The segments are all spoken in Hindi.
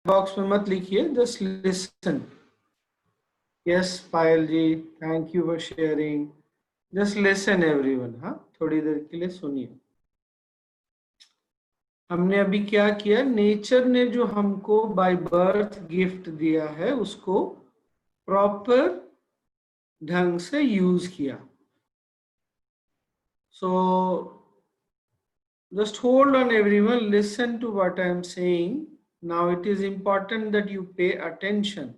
बॉक्स में मत लिखिए, just listen. Yes Payal ji, thank you for sharing. Just listen everyone, हाँ थोड़ी देर के लिए सुनिए। हमने अभी क्या किया, नेचर ने जो हमको बाय बर्थ गिफ्ट दिया है उसको प्रॉपर ढंग से यूज किया। सो just hold on everyone, listen to what I am saying. Now it is important that you pay attention.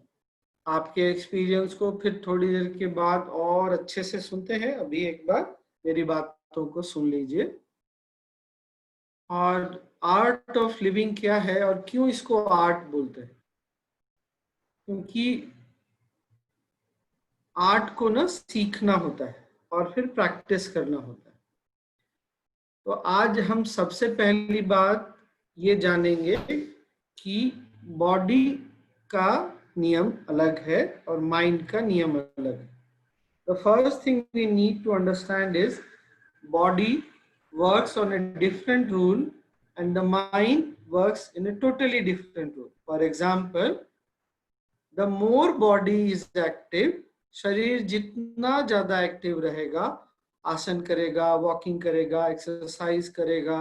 आपके एक्सपीरियंस को फिर थोड़ी देर के बाद और अच्छे से सुनते हैं। अभी एक बार मेरी बातों को सुन लीजिए। और आर्ट ऑफ लिविंग क्या है और क्यों इसको आर्ट बोलते हैं, क्योंकि आर्ट को ना सीखना होता है और फिर प्रैक्टिस करना होता है। तो आज हम सबसे पहली बात ये जानेंगे कि बॉडी का नियम अलग है और माइंड का नियम अलग है। The first thing we need to understand is body works on a different rule and the mind works in a totally different rule. For example, the more body is active, शरीर जितना ज्यादा एक्टिव रहेगा, आसन करेगा, वॉकिंग करेगा, एक्सरसाइज करेगा,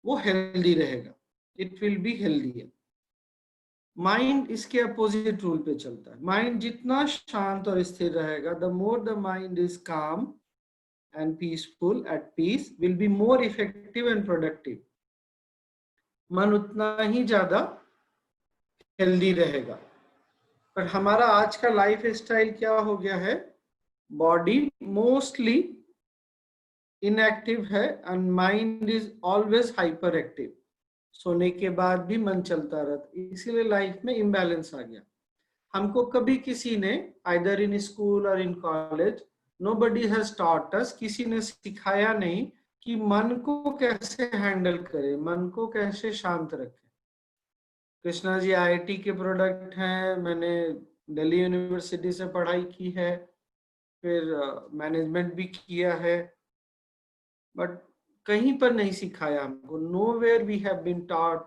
वो हेल्दी रहेगा, it will be healthy. Mind इसके अपोजिट रूल पे चलता है। माइंड जितना शांत और स्थिर रहेगा, the more the mind is काम and peaceful, at peace, will be more effective and productive. मन उतना ही ज्यादा हेल्दी रहेगा। पर हमारा आज का लाइफ स्टाइल क्या हो गया है, बॉडी मोस्टली इनएक्टिव है and mind is always hyper active. सोने के बाद भी मन चलता रहता, इसीलिए लाइफ में इम्बैलेंस आ गया। हमको कभी किसी ने आइदर इन स्कूल और in college, nobody has taught us, किसी ने सिखाया नहीं कि मन को कैसे हैंडल करे, मन को कैसे शांत रखे। कृष्णा जी आईआईटी के प्रोडक्ट हैं, मैंने दिल्ली यूनिवर्सिटी से पढ़ाई की है, फिर मैनेजमेंट भी किया है, बट कहीं पर नहीं सिखाया हमको। Nowhere we have been taught,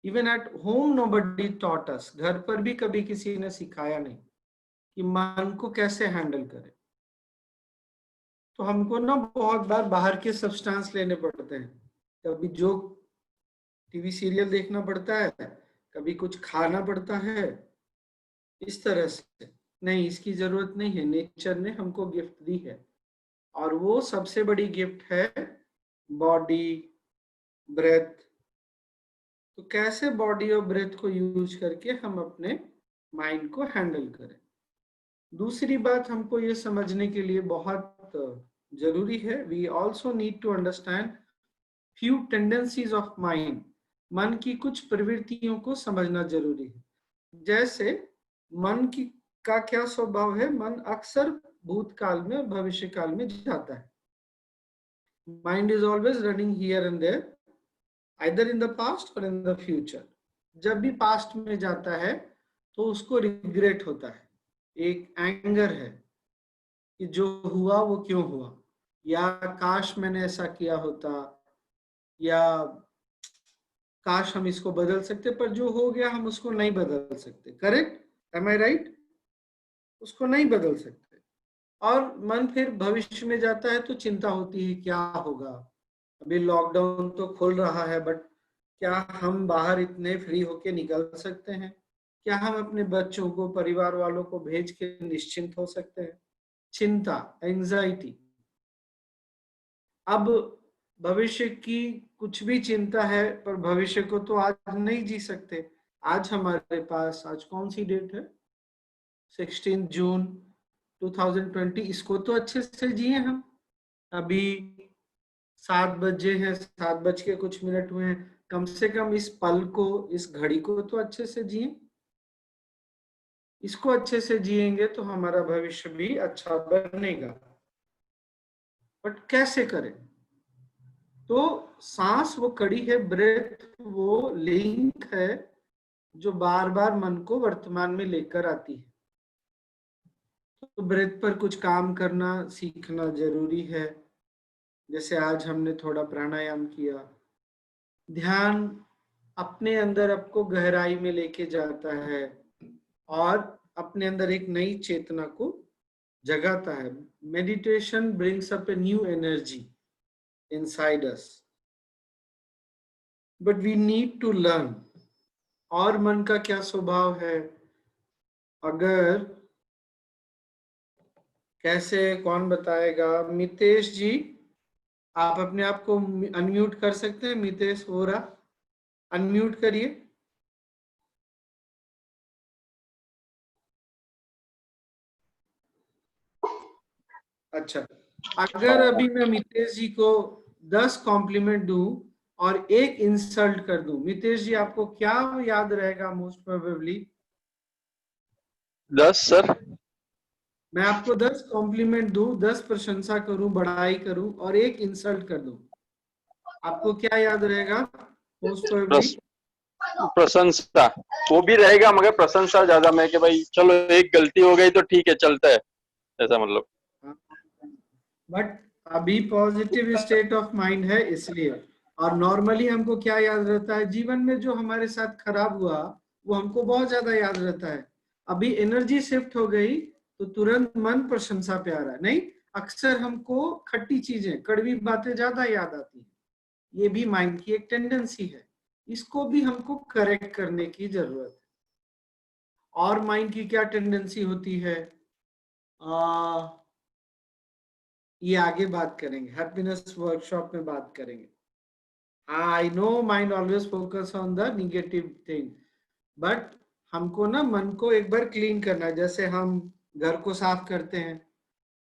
even at home nobody taught us. घर पर भी कभी किसी ने सिखाया नहीं कि मन को कैसे हैंडल करें। तो हमको ना बहुत बार बाहर के सब्सटेंस लेने पड़ते हैं, कभी जो टीवी सीरियल देखना पड़ता है, कभी कुछ खाना पड़ता है, इस तरह से। नहीं, इसकी जरूरत नहीं है, नेचर ने हमको गिफ्ट दी है और वो सबसे बड़ी गिफ्ट है बॉडी, ब्रेथ। तो कैसे बॉडी और ब्रेथ को यूज करके हम अपने माइंड को हैंडल करें। दूसरी बात हमको ये समझने के लिए बहुत जरूरी है, we also need to understand few tendencies of mind. मन की कुछ प्रवृत्तियों को समझना जरूरी है। जैसे मन की का क्या स्वभाव है, मन अक्सर भूतकाल में और भविष्य काल में जाता है। Mind is always running here and there, either in the past और इन द फ्यूचर। जब भी पास्ट में जाता है तो उसको रिग्रेट होता है, एक एंगर है कि जो हुआ वो क्यों हुआ, या काश मैंने ऐसा किया होता, या काश हम इसको बदल सकते, पर जो हो गया हम उसको नहीं बदल सकते। करेक्ट, एम आई राइट? उसको नहीं बदल सकते। और मन फिर भविष्य में जाता है तो चिंता होती है क्या होगा। अभी लॉकडाउन तो खुल रहा है, बट क्या हम बाहर इतने फ्री होके निकल सकते हैं? क्या हम अपने बच्चों को, परिवार वालों को भेज के निश्चिंत हो सकते हैं? चिंता, एंजाइटी। अब भविष्य की कुछ भी चिंता है, पर भविष्य को तो आज नहीं जी सकते। आज हमारे पास, आज कौन सी डेट है, 16 जून 2020, इसको तो अच्छे से जिए हम। अभी 7 बजे हैं, 7 बज के कुछ मिनट हुए हैं, कम से कम इस पल को, इस घड़ी को तो अच्छे से जिए। इसको अच्छे से जिएंगे तो हमारा भविष्य भी अच्छा बनेगा। बट कैसे करें? तो सांस वो कड़ी है, ब्रेथ वो लिंक है जो बार बार मन को वर्तमान में लेकर आती है। तो ब्रेथ पर कुछ काम करना सीखना जरूरी है। जैसे आज हमने थोड़ा प्राणायाम किया, ध्यान अपने अंदर आपको गहराई में लेके जाता है और अपने अंदर एक नई चेतना को जगाता है. Meditation brings up a new energy inside us, but we need to learn. और मन का क्या स्वभाव है, अगर कैसे, कौन बताएगा? मितेश जी, आप अपने आप को अनम्यूट कर सकते हैं? मितेश वोरा, अनम्यूट करिए. अच्छा, अगर अभी मैं मितेश जी को 10 कॉम्प्लीमेंट दूं और एक इंसल्ट कर दूं, मितेश जी आपको क्या याद रहेगा मोस्ट प्रोबेबली? 10 सर. मैं आपको 10 कॉम्प्लीमेंट दूं, 10 प्रशंसा करूं, बड़ाई करूं और एक इंसल्ट कर दूं, आपको क्या याद रहेगा मोस्ट प्रोबेबली? प्रशंसा वो भी रहेगा, मगर प्रशंसा ज्यादा में कि भाई चलो एक गलती हो गई तो ठीक है, चलता है, ऐसा मतलब. बट अभी पॉजिटिव स्टेट ऑफ माइंड है इसलिए. और नॉर्मली हमको क्या याद रहता है, जीवन में जो हमारे साथ खराब हुआ वो हमको बहुत ज्यादा याद रहता है. अभी एनर्जी शिफ्ट हो गई तो तुरंत मन प्रशंसा पे आ रहा है. नहीं, अक्सर हमको खट्टी चीजें, कड़वी बातें ज्यादा याद आती हैं. ये भी माइंड की एक टेंडेंसी है, इसको भी हमको करेक्ट करने की जरूरत है. और माइंड की क्या टेंडेंसी होती है, ये आगे बात करेंगे, हैप्पीनेस वर्कशॉप में बात करेंगे. I know mind always focus on the negative thing, but हमको ना मन को एक बार क्लीन करना है. जैसे हम घर को साफ करते हैं,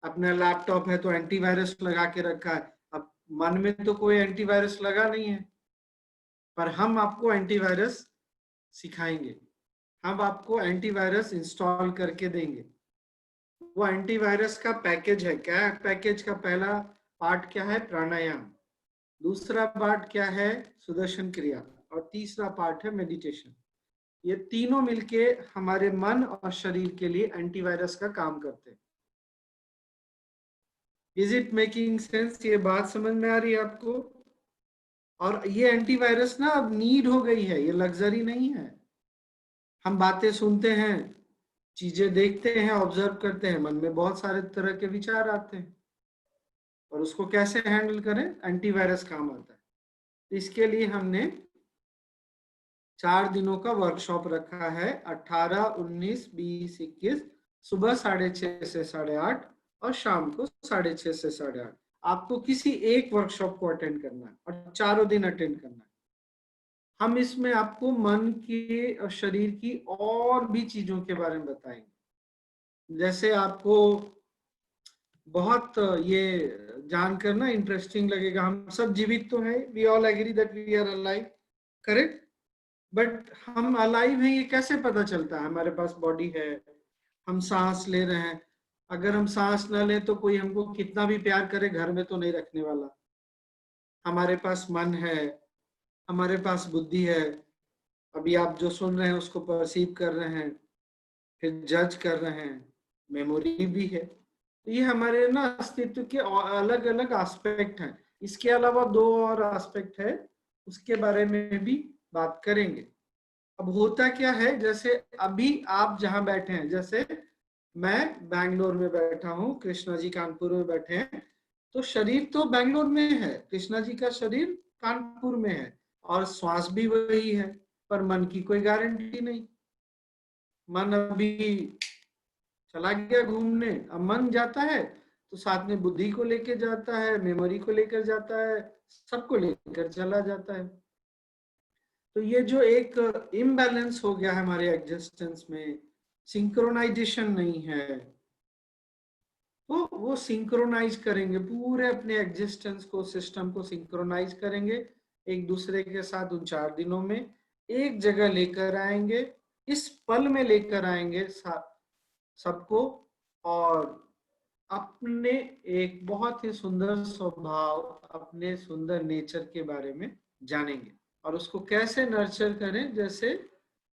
अपना लैपटॉप है तो एंटीवायरस लगा के रखा है. अब मन में तो कोई एंटीवायरस लगा नहीं है, पर हम आपको एंटीवायरस सिखाएंगे, हम आपको एंटीवायरस इंस्टॉल करके देंगे. वो एंटीवायरस का पैकेज है. क्या है पैकेज का? पहला पार्ट क्या है? प्राणायाम. दूसरा पार्ट क्या है? सुदर्शन क्रिया. और तीसरा पार्ट है मेडिटेशन. ये तीनों मिलके हमारे मन और शरीर के लिए एंटीवायरस का काम करते हैं. Is it making sense? ये बात समझ में आ रही है आपको? और ये एंटीवायरस ना अब नीड हो गई है, ये लग्जरी नहीं है. हम बातें सुनते हैं, चीजें देखते हैं, ऑब्जर्व करते हैं, मन में बहुत सारे तरह के विचार आते हैं, और उसको कैसे हैंडल करें? एंटीवायरस काम आता है. इसके लिए हमने 4 दिनों का वर्कशॉप रखा है, 18, 19, 20, 21, सुबह 6:30 से 8:30 और शाम को 6:30 से 8:30. आपको किसी एक वर्कशॉप को अटेंड करना है और चारों दिन अटेंड करना है. हम इसमें आपको मन की और शरीर की और भी चीजों के बारे में बताएंगे. जैसे आपको बहुत ये जानकर ना इंटरेस्टिंग लगेगा, हम सब जीवित तो हैं, we all agree that we are alive, correct? But हम अलाइव हैं ये कैसे पता चलता है? हमारे पास बॉडी है, हम सांस ले रहे हैं. अगर हम सांस ना लें तो कोई हमको कितना भी प्यार करे, घर में तो नहीं रखने वाला. हमारे पास मन है, हमारे पास बुद्धि है. अभी आप जो सुन रहे हैं उसको परसीव कर रहे हैं, फिर जज कर रहे हैं, मेमोरी भी है. तो ये हमारे ना अस्तित्व के अलग अलग एस्पेक्ट हैं. इसके अलावा 2 और एस्पेक्ट है, उसके बारे में भी बात करेंगे. अब होता क्या है, जैसे अभी आप जहां बैठे हैं, जैसे मैं बैंगलोर में बैठा हूं, कृष्णा जी कानपुर में बैठे हैं, तो शरीर तो बैंगलोर में है, कृष्णा जी का शरीर कानपुर में है, और श्वास भी वही है, पर मन की कोई गारंटी नहीं. मन अभी चला गया घूमने, अब मन जाता है तो साथ में बुद्धि को लेकर जाता है, मेमोरी को लेकर जाता है, सबको लेकर चला जाता है. तो ये जो एक इम्बैलेंस हो गया है हमारे एग्जिस्टेंस में, सिंक्रोनाइजेशन नहीं है, तो वो सिंक्रोनाइज करेंगे, पूरे अपने एग्जिस्टेंस को, सिस्टम को सिंक्रोनाइज करेंगे. एक दूसरे के साथ उन 4 दिनों में एक जगह लेकर आएंगे, इस पल में लेकर आएंगे सबको, और अपने एक बहुत ही सुंदर स्वभाव, अपने सुंदर नेचर के बारे में जानेंगे, और उसको कैसे नर्चर करें. जैसे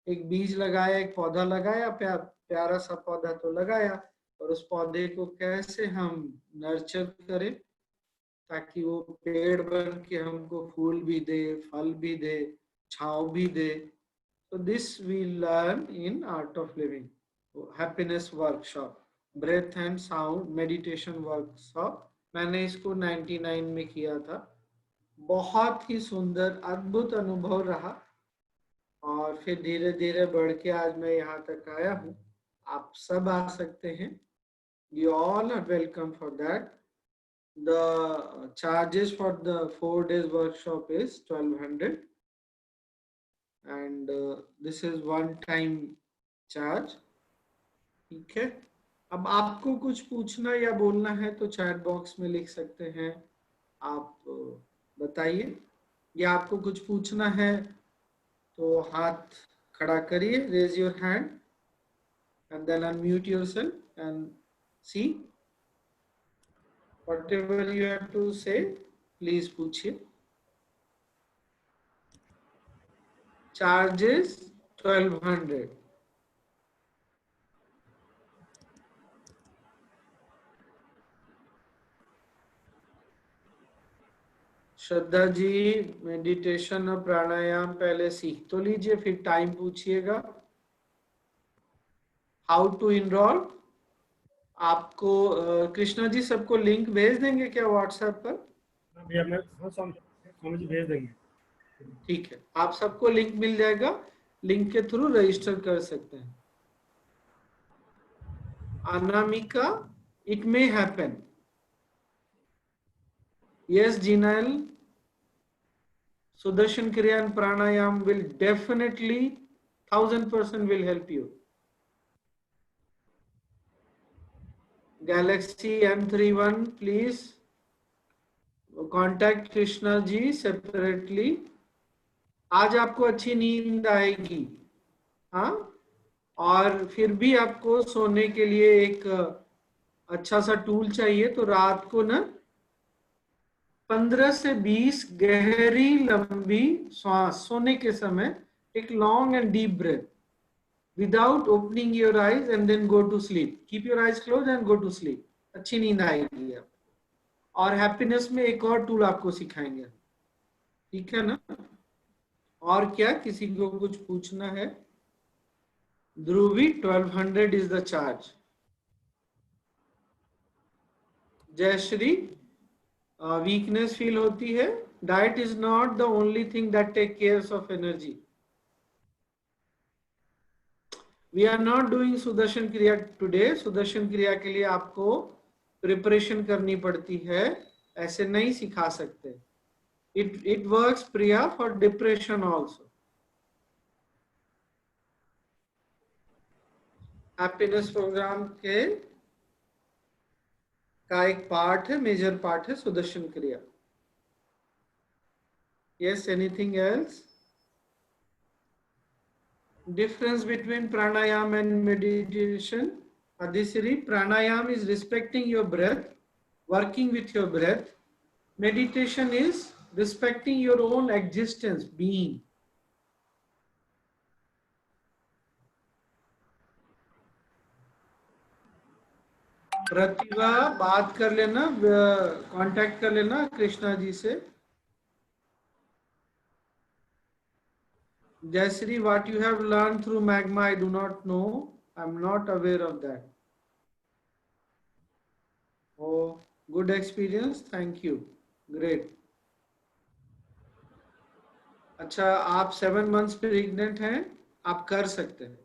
एक बीज लगाया, एक पौधा लगाया, प्यारा सा पौधा तो लगाया, और उस पौधे को कैसे हम नर्चर करें ताकि वो पेड़ बन के हमको फूल भी दे, फल भी दे, छांव भी दे. So this we learn in Art of Living. Happiness workshop, breath and sound meditation workshop. मैंने इसको 99 में किया था. बहुत ही सुंदर अद्भुत अनुभव रहा और फिर धीरे धीरे बढ़ के आज मैं यहाँ तक आया हूँ. आप सब आ सकते हैं. You all are welcome for that. The charges for the 4 days workshop is 1200. And this is one time charge. ठीक है. अब आपको कुछ पूछना या बोलना है तो चैट बॉक्स में लिख सकते हैं. आप बताइए, या आपको कुछ पूछना है तो हाथ खड़ा करिए, raise your hand and then unmute yourself and see whatever you have to say. Please पूछिए. Charges 1200. श्रद्धा जी, मेडिटेशन और प्राणायाम पहले सीख तो लीजिए, फिर टाइम पूछिएगा. हाउ टू इनरोल, आपको कृष्णा जी सबको लिंक भेज देंगे क्या व्हाट्सएप पर? भैया मैं स्वामी जी भेज देंगे. ठीक है, आप सबको लिंक मिल जाएगा. लिंक के थ्रू रजिस्टर कर सकते हैं. Anamika, it may happen. Yes Jinal, Sudarshan Kriya and Pranayam will definitely 1000% will help you. Galaxy M31, please contact Krishna ji separately. आज आपको अच्छी नींद आएगी, हाँ, और फिर भी आपको सोने के लिए एक अच्छा सा टूल चाहिए. तो रात को ना 15 से 20 गहरी लंबी श्वास सोने के समय. Take long and deep breath without opening your eyes and then go to sleep. Keep your eyes close and go to sleep. अच्छी नींद आएगी आप. और हैप्पीनेस में एक और टूल आपको सिखाएंगे. ठीक है ना? और क्या किसी को कुछ पूछना है? Dhruvi, 1200 is the charge. Jayashree, weakness feel होती है. Diet is not the only thing that take cares of energy. We are not doing Sudarshan Kriya today. Sudarshan क्रिया के लिए आपको प्रिपरेशन करनी पड़ती है, ऐसे नहीं सिखा सकते. It works Priya for depression also. Happiness program के का एक पार्ट है, मेजर पार्ट है सुदर्शन क्रिया. Yes, anything else? Difference between pranayam and meditation. Adhisri, pranayam is respecting your breath, working with your breath. Meditation is respecting your own existence, being. प्रतिभा, बात कर लेना, कांटेक्ट कर लेना कृष्णा जी से. Jayashree, what you have learned through Magma, I do not know. I am not aware of that. Oh, good experience. Thank you. Great. अच्छा, आप 7 months प्रेग्नेंट हैं, आप कर सकते हैं.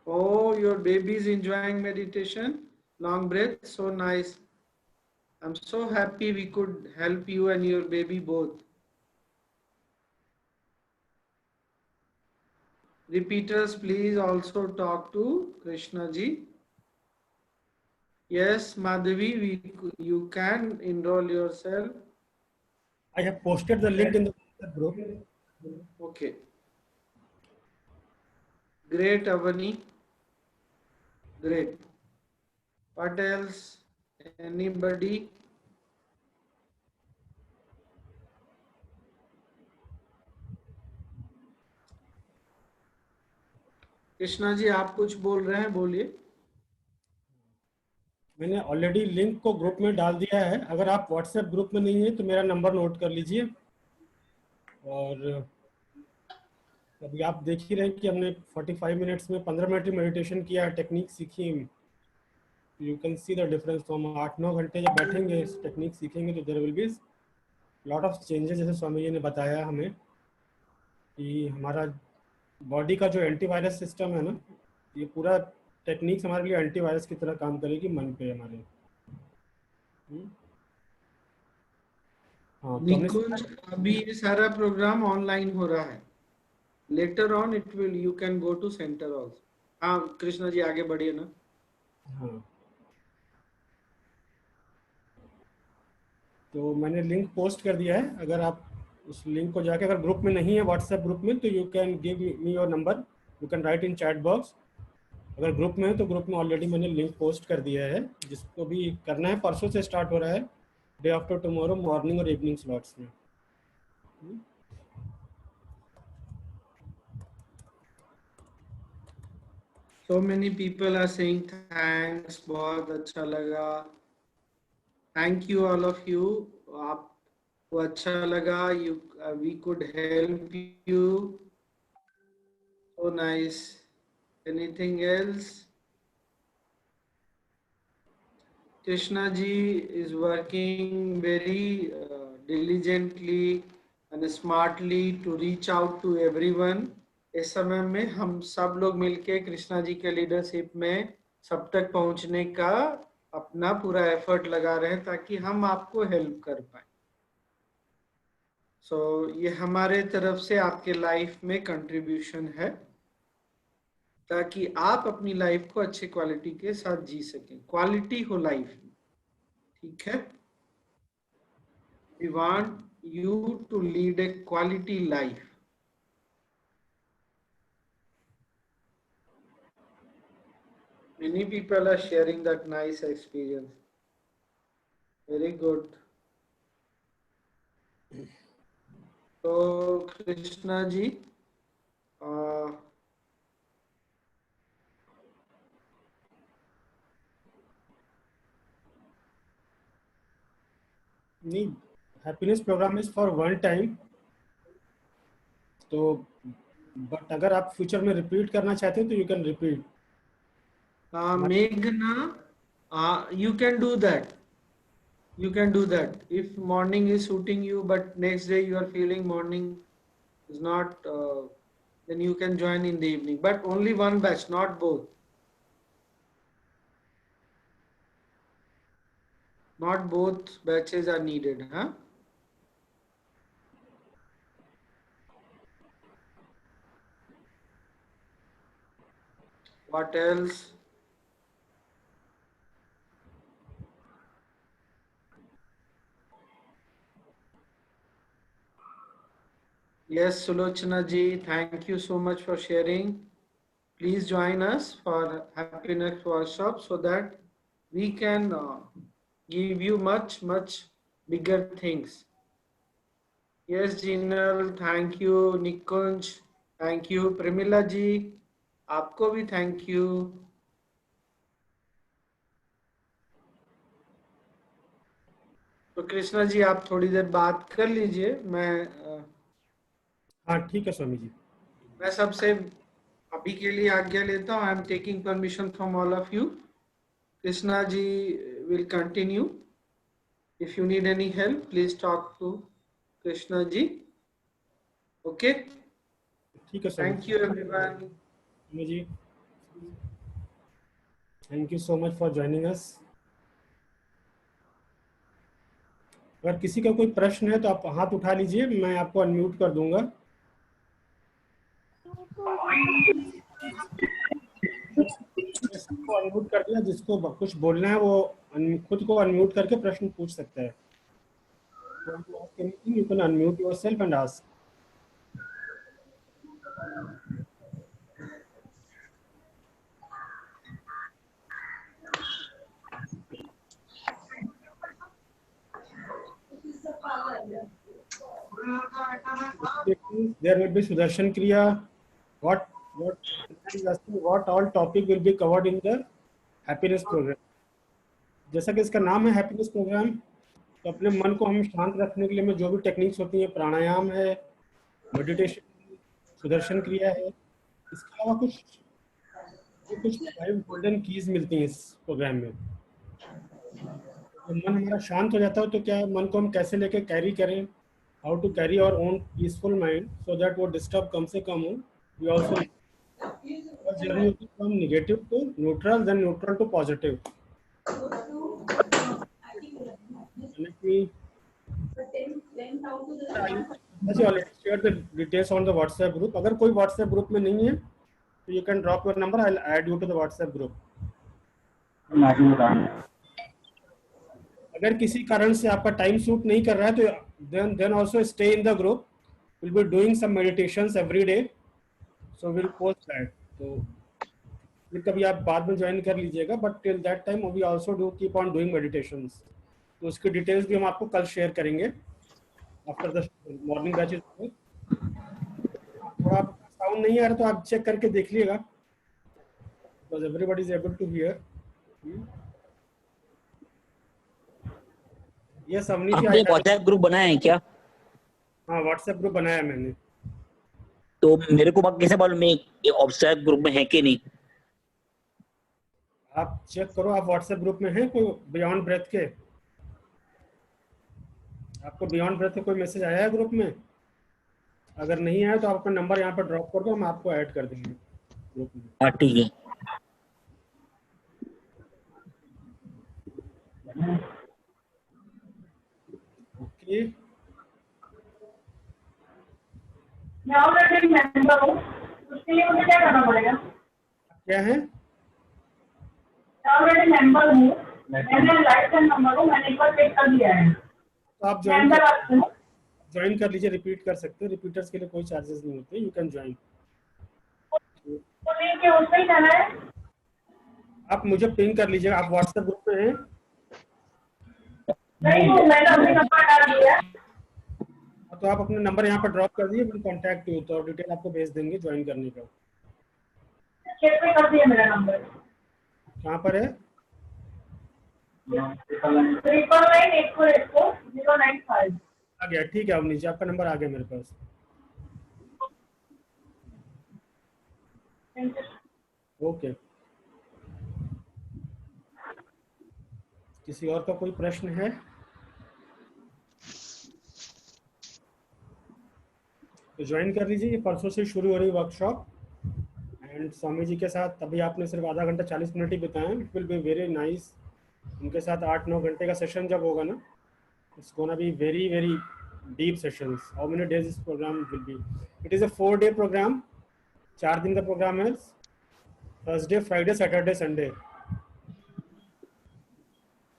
Oh, your baby is enjoying meditation. Long breath, so nice. I'm so happy we could help you and your baby both. Repeaters, please also talk to Krishna ji. Yes, Madhavi, you can enroll yourself. I have posted the link in the group. Okay. Great, Avani. Great. What else? Anybody? Krishna ji, आप कुछ बोल रहे हैं, बोलिए. मैंने ऑलरेडी लिंक को ग्रुप में डाल दिया है. अगर आप व्हाट्सएप ग्रुप में नहीं है तो मेरा नंबर नोट कर लीजिए. और अभी आप देख ही रहे हैं कि हमने 45 मिनट्स में 15 मिनट की मेडिटेशन किया, टेक्निक सीखी। You can see the difference. तो हम 8-9 घंटे जब बैठेंगे इस टेक्निक सीखेंगे तो there will be lot of changes. जैसे स्वामी जी ने बताया हमें कि हमारा बॉडी का जो एंटीवायरस सिस्टम है ना, ये पूरा टेक्निक्स हमारे लिए एंटीवायरस की तरह काम करेगी मन पे हमारे। हाँ, तो हमने निकुंज, अभी ये सारा प्रोग्राम ऑनलाइन हो रहा है। Later on it will, you can go to centre also. हाँ कृष्णा जी आगे बढ़िए ना। हाँ, तो मैंने लिंक पोस्ट कर दिया है। अगर आप उस लिंक को जाके, अगर ग्रुप में नहीं है व्हाट्सएप ग्रुप में, तो you can give me your number, you can write in chat box. अगर ग्रुप में है तो ग्रुप में ऑलरेडी मैंने लिंक पोस्ट कर दिया है। जिसको भी करना है, परसों से स्टार्ट हो रहा है, डे आफ्टर टुमारो, मॉर्निंग और इवनिंग स्लॉट्स में। So many people are saying thanks, बहुत अच्छा लगा। Thank you all of you। आपको अच्छा लगा, we could help you। So nice। Anything else? Krishna ji is working very diligently and smartly to reach out to everyone। इस समय में हम सब लोग मिलके कृष्णा जी के लीडरशिप में सब तक पहुंचने का अपना पूरा एफर्ट लगा रहे हैं ताकि हम आपको हेल्प कर पाए। सो ये हमारे तरफ से आपके लाइफ में कंट्रीब्यूशन है ताकि आप अपनी लाइफ को अच्छे क्वालिटी के साथ जी सकें, क्वालिटी हो लाइफ में। ठीक है, we want you to lead a quality life। Many people are sharing that nice experience। Very good। तो कृष्णा जी, नहीं, happiness program is for one time. तो बट अगर आप फ्यूचर में रिपीट करना चाहते हैं तो you can repeat. Meghna, you can do that। You can do that if morning is suiting you, but next day you are feeling morning is not, then you can join in the evening, but only one batch, not both। Not both batches are needed, huh? What else? Yes, Sulochana ji, thank you so much for sharing। Please join us for happiness workshop so that we can give you much bigger things। Yes, Jinal, thank you। Nikunj, thank you। Premila ji, आपको भी thank you। तो कृष्णा जी आप थोड़ी देर बात कर लीजिए, हाँ ठीक है स्वामी जी। मैं सबसे अभी के लिए आज्ञा लेता हूँ। I am taking permission from all of you. Krishna ji will continue. If you need any help please talk to Krishna ji. Okay, ठीक है स्वामी थैंक यू एवरीवन। जी। Thank you so much for joining us. अगर किसी का कोई प्रश्न है तो आप हाथ उठा लीजिए, मैं आपको अनम्यूट कर दूंगा। सबको अनम्यूट कर दिया, जिसको कुछ बोलना है वो खुद को अनम्यूट करके प्रश्न पूछ सकता है। You can unmute yourself and ask. There will be Sudarshan Kriya. What is asking, what all topic will be covered in the happiness program? जैसा कि इसका नाम है हैप्पीनेस प्रोग्राम, तो अपने मन को हम शांत रखने के लिए में जो भी टेक्निक्स होती हैं, प्राणायाम है, मेडिटेशन, सुदर्शन क्रिया है। इसके अलावा कुछ 5 गोल्डन कीज मिलती हैं इस प्रोग्राम में। जब मन हमारा शांत हो जाता है तो क्या मन को हम कैसे लेके कैरी करें, how to carry our own peaceful mind so that वो डिस्टर्ब कम से कम हो। वी आल्सो जर्नी होती है from negative to neutral, then neutral to positive. Already share the details on the WhatsApp group. अगर कोई व्हाट्सएप ग्रुप में नहीं है तो you can drop your number, I will add you to the WhatsApp group. अगर किसी कारण से आपका टाइम सूट नहीं कर रहा है तो then also stay in the group. We'll be doing some meditations every day, so we'll post that. तो फिर कभी आप बाद में ज्वाइन कर लीजिएगा, but till that time we also do keep on doing meditations. तो उसकी डिटेल्स भी हम आपको कल शेयर करेंगे आफ्टर द मॉर्निंग बैचेस। थोड़ा साउंड नहीं आ रहा तो आप चेक करके देख लीजिएगा, because everybody is able to hear. Yes Avni ji, आपने व्हाट्सएप ग्रुप बनाया है क्या? हाँ व्हाट्सएप ग्रुप बनाया है मैंने। तो मेरे को कैसे मालूम मैं व्हाट्सएप ग्रुप में है कि नहीं? आप चेक करो, आप व्हाट्सएप ग्रुप में हैं कोई बियॉन्ड ब्रेथ के? आपको बियॉन्ड ब्रेथ का कोई मैसेज आया है ग्रुप में? अगर नहीं आया तो आप अपना नंबर यहाँ पर ड्रॉप कर दो, हम आपको ऐड कर देंगे ग्रुप में। हाँ ठीक है। ओके, मैं ऑलरेडी मेंबर हूँ, उसके लिए मुझे क्या करना पड़ेगा? क्या है? मैं ऑलरेडी मेंबर हूँ, मैंने लाइसेंस नंबर हूँ, मैंने एक बार चेक कर लिया है। तो आप ज्वाइन कर लीजिए, रिपीट कर सकते हैं। रिपीटर्स के लिए कोई चार्जेस नहीं होते, यू कैन ज्वाइन। तो लिंक है उसमें ही जाना है? आप मुझे पिंग कर लीजिएगा। आप व्हाट्सएप ग्रुप में हैं? नहीं, मैंने अपने नंबर डाल दिया। तो आप अपना नंबर यहाँ पर ड्रॉप कर दीजिए, मैं कॉन्टैक्ट यू तो डिटेल आपको भेज देंगे ज्वाइन करने का। चेक पे कर दिया मेरा नंबर। कहाँ पर है? 9998484 आ गया, ठीक है अवनी जी, आपका नंबर आ गया मेरे पास। ओके, किसी और का कोई प्रश्न है? तो ज्वाइन कर लीजिए, ये परसों से शुरू हो रही वर्कशॉप एंड स्वामी जी के साथ अभी आपने सिर्फ आधा घंटा 40 मिनट ही बिताए। It will be very nice. उनके साथ 8-9 घंटे का सेशन जब होगा ना, it's gonna be very very deep sessions. How many days this program will be? It is a 4-day program. 4 दिन का प्रोग्राम है, Thursday, Friday, Saturday, Sunday.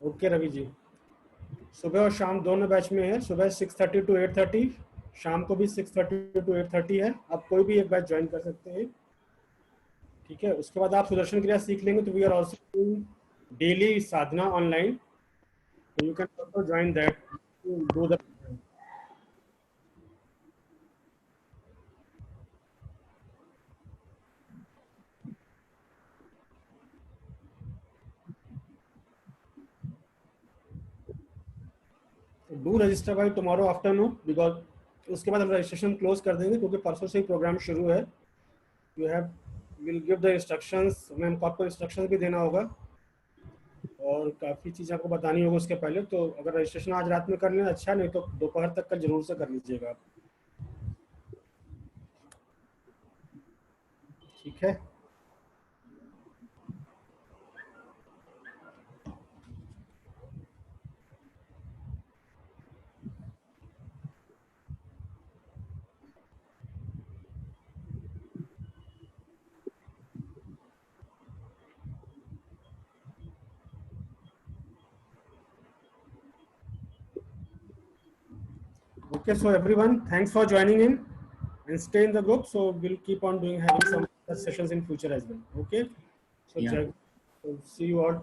Okay Ravi ji, सुबह और शाम दोनों बैच में है। सुबह 6:30 to 8:30, शाम को भी 6:30 to 8:30 है। आप कोई भी एक बैच ज्वाइन कर सकते हैं, ठीक है। उसके बाद आप सुदर्शन क्रिया सीख लेंगे तो we are also doing daily sadhana online, so you can also join that to do the do register by tomorrow afternoon because उसके बाद हम रजिस्ट्रेशन क्लोज कर देंगे क्योंकि परसों से ही प्रोग्राम शुरू है। You have will give the instructions, हमें हमको आपको इंस्ट्रक्शंस भी देना होगा और काफ़ी चीज़ें आपको बतानी होगी उसके पहले। तो अगर रजिस्ट्रेशन आज रात में कर लें अच्छा, नहीं तो दोपहर तक कल जरूर से कर लीजिएगा आप, ठीक है। Okay, so everyone, thanks for joining in and stay in the group. So we'll keep on having some sessions in future as well. Okay, so Yeah. so see you all